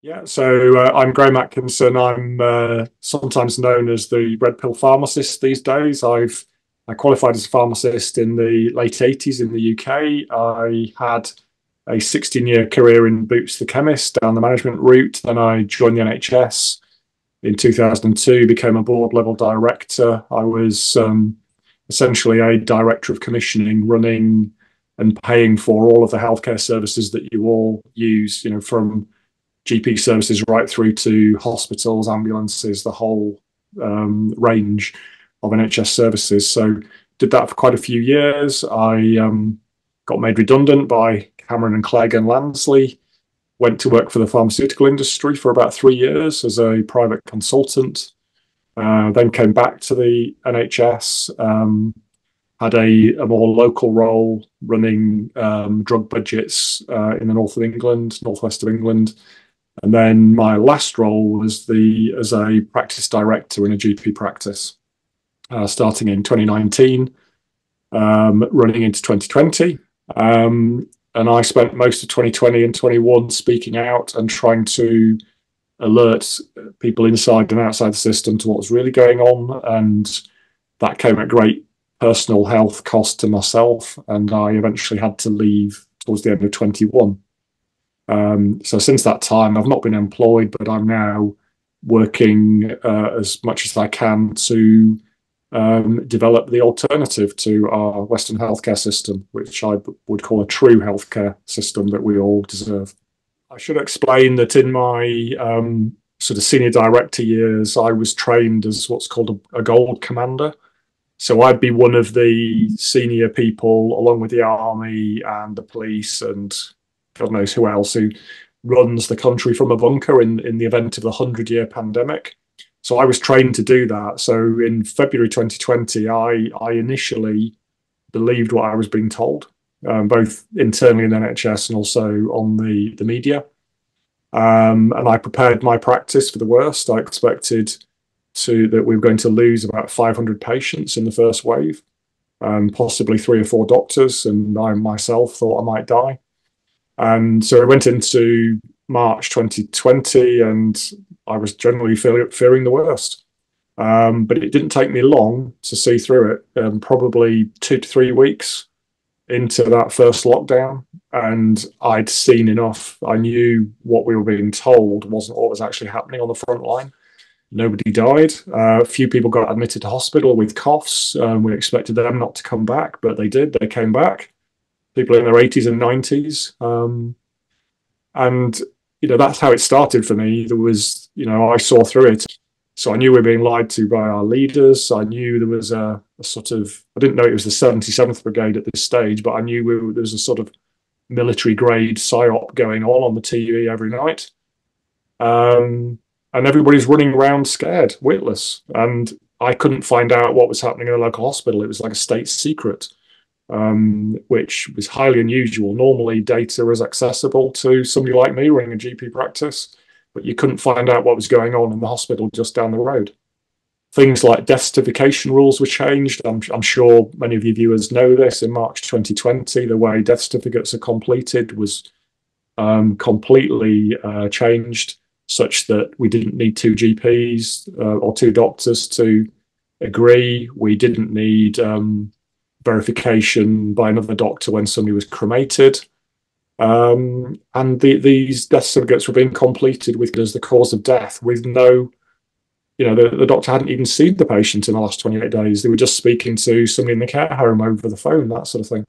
Yeah, so I'm Graham Atkinson. I'm sometimes known as the red pill pharmacist these days. I qualified as a pharmacist in the late 80s in the UK. I had a 16-year career in Boots the Chemist down the management route. Then I joined the NHS in 2002, became a board level director. I was essentially a director of commissioning, running and paying for all of the healthcare services that you all use, from GP services right through to hospitals, ambulances, the whole range of NHS services. So did that for quite a few years. I got made redundant by Cameron and Clegg and Lansley, went to work for the pharmaceutical industry for about 3 years as a private consultant, then came back to the NHS, had a more local role running drug budgets in the north of England, northwest of England. And then my last role was as a practice director in a GP practice, starting in 2019, running into 2020. And I spent most of 2020 and 21 speaking out and trying to alert people inside and outside the system to what was really going on. And that came at great personal health cost to myself. And I eventually had to leave towards the end of 21. So since that time, I've not been employed, but I'm now working as much as I can to develop the alternative to our Western healthcare system, which I would call a true healthcare system that we all deserve. I should explain that in my sort of senior director years, I was trained as what's called a gold commander. So I'd be one of the senior people, along with the army and the police and God knows who else, who runs the country from a bunker in the event of the 100-year pandemic. So I was trained to do that. So in February 2020, I initially believed what I was being told, both internally in NHS and also on the media. And I prepared my practice for the worst. I expected that we were going to lose about 500 patients in the first wave, possibly 3 or 4 doctors, and I myself thought I might die. And so I went into March 2020 and I was generally fearing the worst. But it didn't take me long to see through it, probably 2 to 3 weeks into that first lockdown. And I'd seen enough. I knew what we were being told wasn't what was actually happening on the front line. Nobody died. A few people got admitted to hospital with coughs. We expected them not to come back, but they did. They came back. People in their 80s and 90s. And, that's how it started for me. There was, I saw through it. So I knew we were being lied to by our leaders. I knew there was a sort of, I didn't know it was the 77th Brigade at this stage, but I knew there was a sort of military grade psyop going on the TV every night. And everybody's running around scared, witless. And I couldn't find out what was happening in a local hospital. It was like a state secret. Which was highly unusual. Normally, data is accessible to somebody like me running a GP practice, but you couldn't find out what was going on in the hospital just down the road. Things like death certification rules were changed. I'm sure many of your viewers know this. In March 2020, the way death certificates are completed was completely changed, such that we didn't need 2 GPs or 2 doctors to agree. We didn't need verification by another doctor when somebody was cremated. And these death certificates were being completed with as the cause of death with no, the doctor hadn't even seen the patient in the last 28 days. They were just speaking to somebody in the care home over the phone, that sort of thing.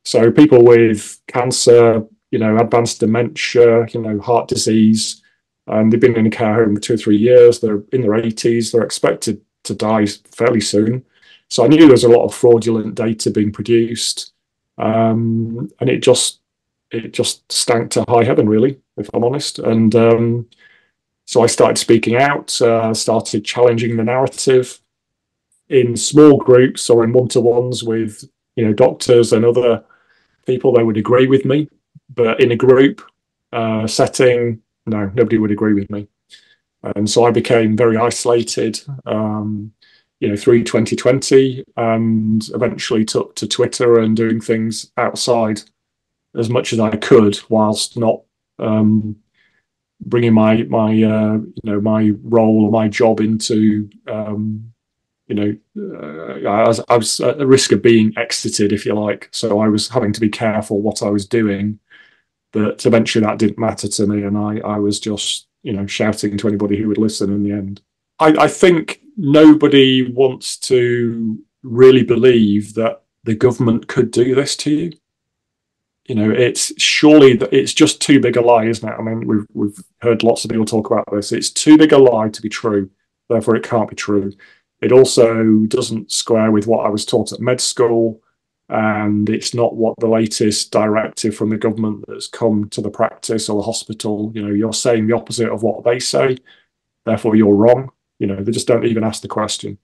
So people with cancer, advanced dementia, heart disease, and they've been in a care home for 2 or 3 years. They're in their 80s. They're expected to die fairly soon. So I knew there was a lot of fraudulent data being produced, and it just stank to high heaven, really, if I'm honest. And so I started speaking out, started challenging the narrative in small groups or in one-to-ones with doctors and other people. They would agree with me, but in a group setting, no, nobody would agree with me. And so I became very isolated. Through 2020, and eventually took to Twitter and doing things outside as much as I could, whilst not bringing my role or my job into I was at the risk of being exited, if you like. So I was having to be careful what I was doing. But eventually that didn't matter to me, and I was just shouting to anybody who would listen in the end. I think nobody wants to really believe that the government could do this to you. It's surely that it's just too big a lie, isn't it? I mean, we've heard lots of people talk about this. It's too big a lie to be true, therefore it can't be true. It also doesn't square with what I was taught at med school, and it's not what the latest directive from the government that's come to the practice or the hospital. You're saying the opposite of what they say, therefore you're wrong. They just don't even ask the question.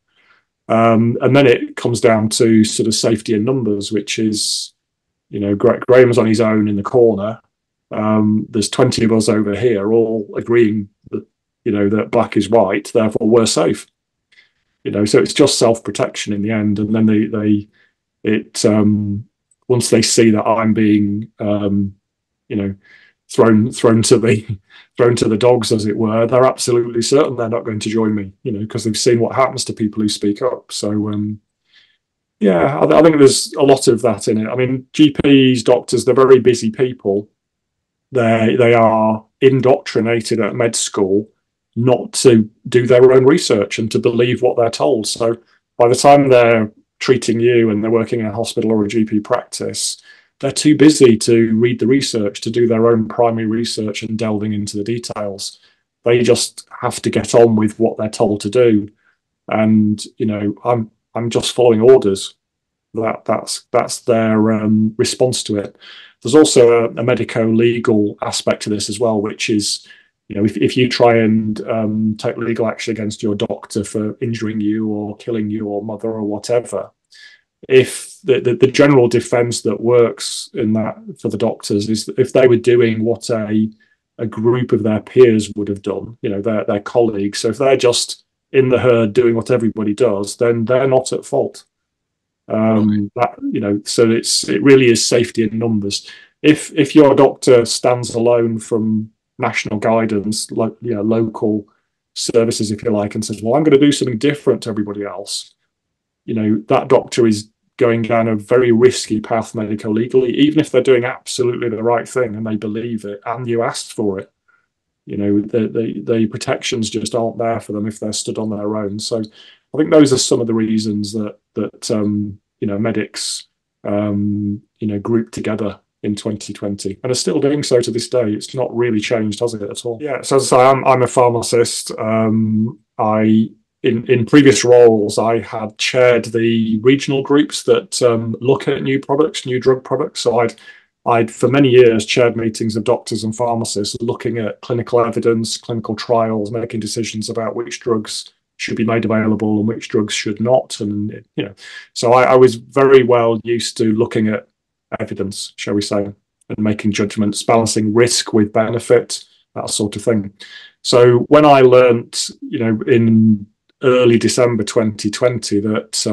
And then it comes down to sort of safety in numbers, which is, Graham's on his own in the corner. There's 20 of us over here all agreeing that, that black is white, therefore we're safe. So it's just self-protection in the end. And then once they see that I'm being, thrown to the dogs, as it were, they're absolutely certain they're not going to join me, because they've seen what happens to people who speak up. So, I think there's a lot of that in it. I mean, GPs, doctors, they're very busy people. They are indoctrinated at med school not to do their own research and to believe what they're told. So by the time they're treating you and they're working in a hospital or a GP practice, they're too busy to read the research, to do their own primary research and delving into the details. They just have to get on with what they're told to do. And, I'm just following orders. That's their response to it. There's also a medico-legal aspect to this as well, which is, if you try and take legal action against your doctor for injuring you or killing your mother or whatever, if the general defense that works in that for the doctors is that if they were doing what a group of their peers would have done, their colleagues, so if they're just in the herd doing what everybody does, then they're not at fault. So it really is safety in numbers. If your doctor stands alone from national guidance, local services, if you like, and says, well, I'm going to do something different to everybody else, that doctor is going down a very risky path medico-legally, even if they're doing absolutely the right thing and they believe it and you asked for it. The protections just aren't there for them if they're stood on their own. So I think those are some of the reasons that medics group together in 2020 and are still doing so to this day. It's not really changed, has it, at all? Yeah. So as I say, I'm a pharmacist. In previous roles, I had chaired the regional groups that look at new products, new drug products. So I'd for many years chaired meetings of doctors and pharmacists looking at clinical evidence, clinical trials, making decisions about which drugs should be made available and which drugs should not. And, so I was very well used to looking at evidence, shall we say, and making judgments, balancing risk with benefit, that sort of thing. So when I learnt, in early December 2020 that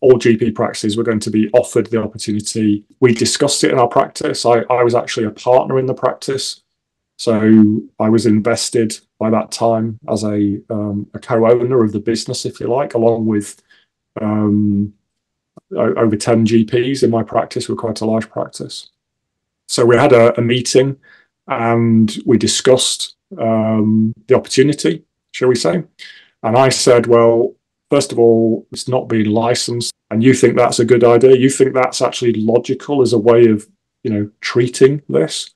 all GP practices were going to be offered the opportunity, we discussed it in our practice. I was actually a partner in the practice. So I was invested by that time as a co-owner of the business, if you like, along with over 10 GPs in my practice. We're quite a large practice. So we had a meeting and we discussed the opportunity, shall we say. And I said, well, first of all, it's not being licensed. And you think that's a good idea? You think that's actually logical as a way of, treating this?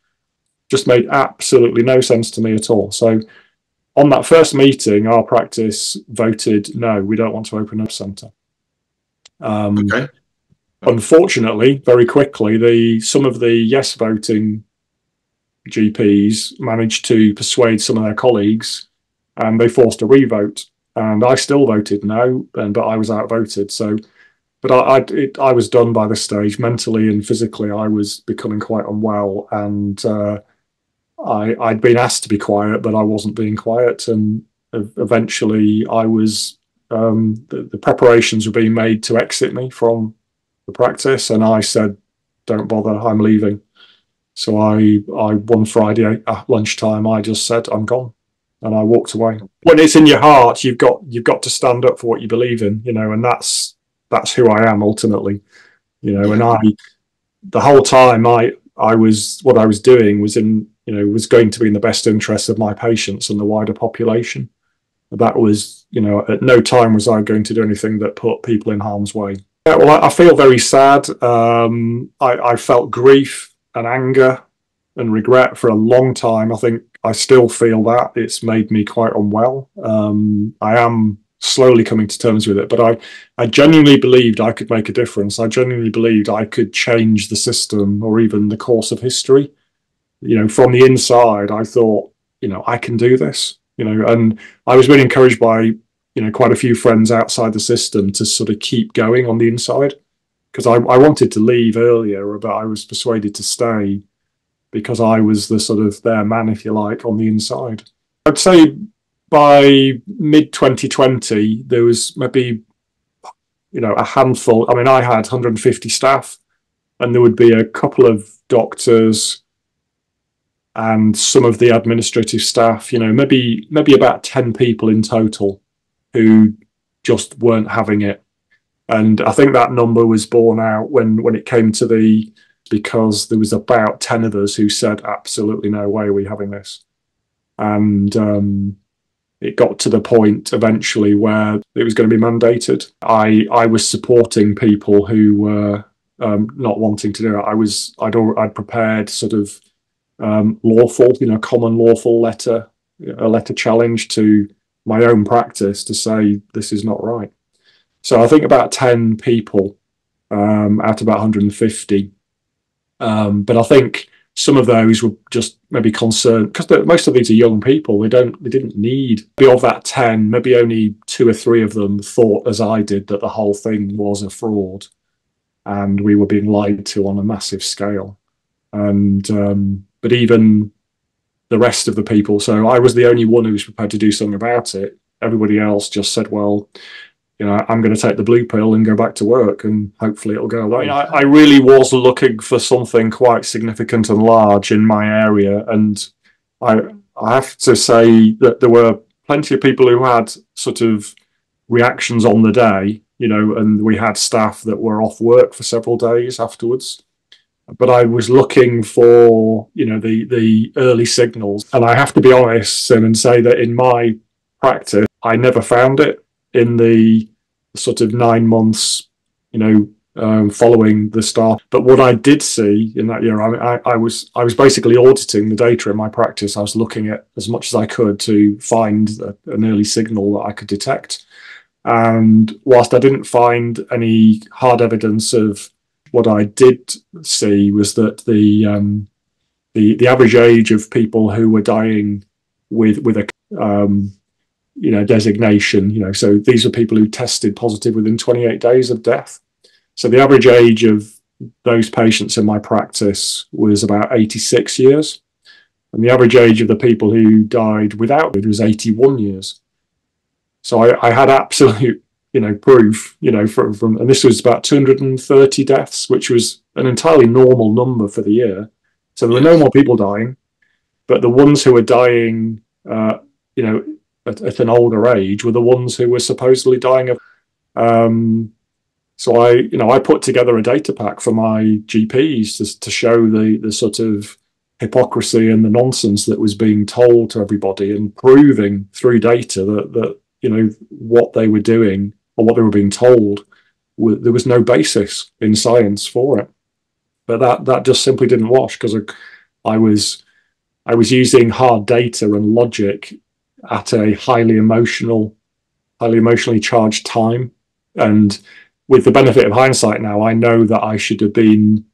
Just made absolutely no sense to me at all. So on that first meeting, our practice voted, no, we don't want to open a centre. Okay. Unfortunately, very quickly, some of the yes voting GPs managed to persuade some of their colleagues, and they forced a revote. And I still voted no, but I was outvoted. So, but I was done by this stage. Mentally and physically, I was becoming quite unwell, and I'd been asked to be quiet, but I wasn't being quiet. And eventually, I was the preparations were being made to exit me from the practice, and I said, "Don't bother, I'm leaving." So I one Friday at lunchtime, I just said, I'm gone. And I walked away. When it's in your heart, you've got to stand up for what you believe in, and that's who I am ultimately, Yeah. and the whole time I was, what I was doing was was going to be in the best interest of my patients and the wider population. That was, at no time was I going to do anything that put people in harm's way. Yeah, well, I feel very sad. I felt grief and anger and regret for a long time. I think I still feel that. It's made me quite unwell. I am slowly coming to terms with it, but I genuinely believed I could make a difference. I genuinely believed I could change the system or even the course of history. From the inside, I thought, I can do this, and I was really encouraged by, quite a few friends outside the system to sort of keep going on the inside, because I wanted to leave earlier, but I was persuaded to stay because I was the sort of their man, if you like, on the inside. I'd say by mid 2020, there was maybe, a handful. I mean, I had 150 staff, and there would be a couple of doctors and some of the administrative staff, maybe about 10 people in total who just weren't having it. And I think that number was borne out when it came to because there was about 10 of us who said, absolutely no way are we having this. And it got to the point eventually where it was going to be mandated. I was supporting people who were not wanting to do it. I'd prepared sort of lawful, common lawful a letter challenge to my own practice to say this is not right. So I think about 10 people out of about 150. But I think some of those were just maybe concerned because most of these are young people. They didn't need, of that 10, maybe only 2 or 3 of them thought, as I did, that the whole thing was a fraud and we were being lied to on a massive scale. And but even the rest of the people, so I was the only one who was prepared to do something about it. Everybody else just said, well, I'm going to take the blue pill and go back to work and hopefully it'll go away. I really was looking for something quite significant and large in my area. And I have to say that there were plenty of people who had sort of reactions on the day, and we had staff that were off work for several days afterwards. But I was looking for, the early signals. And I have to be honest, Sim, and say that in my practice, I never found it in the sort of 9 months, following the start. But what I did see in that year, I was basically auditing the data in my practice. I was looking at as much as I could to find an early signal that I could detect. And whilst I didn't find any hard evidence of, what I did see was that the average age of people who were dying with a designation, so these are people who tested positive within 28 days of death. So the average age of those patients in my practice was about 86 years, and the average age of the people who died without it was 81 years. So I had absolute proof, from, and this was about 230 deaths, which was an entirely normal number for the year. So there were no more people dying, but the ones who were dying, at an older age were the ones who were supposedly dying of. So I put together a data pack for my GPs to show the sort of hypocrisy and the nonsense that was being told to everybody, and proving through data that what they were doing or what they were being told, there was no basis in science for it. But that just simply didn't wash, because I was using hard data and logic at a highly emotionally charged time. And with the benefit of hindsight now, I know that I should have been,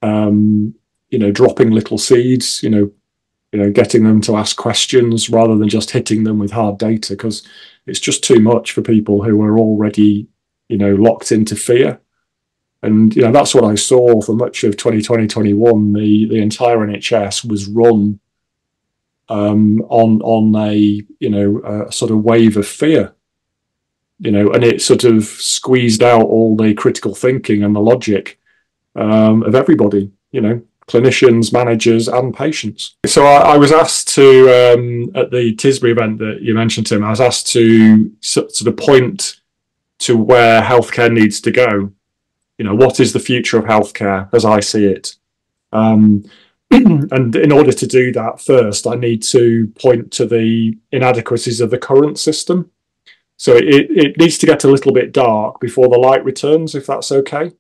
dropping little seeds, getting them to ask questions rather than just hitting them with hard data, because it's just too much for people who are already, locked into fear. And, that's what I saw for much of 2020-21. The entire NHS was run on a sort of wave of fear, and it sort of squeezed out all the critical thinking and the logic of everybody, clinicians, managers, and patients. So I was asked to, at the Tisbury event that you mentioned, Tim, I was asked to sort of point to where healthcare needs to go. What is the future of healthcare as I see it? And in order to do that, first, I need to point to the inadequacies of the current system. So it needs to get a little bit dark before the light returns, if that's okay.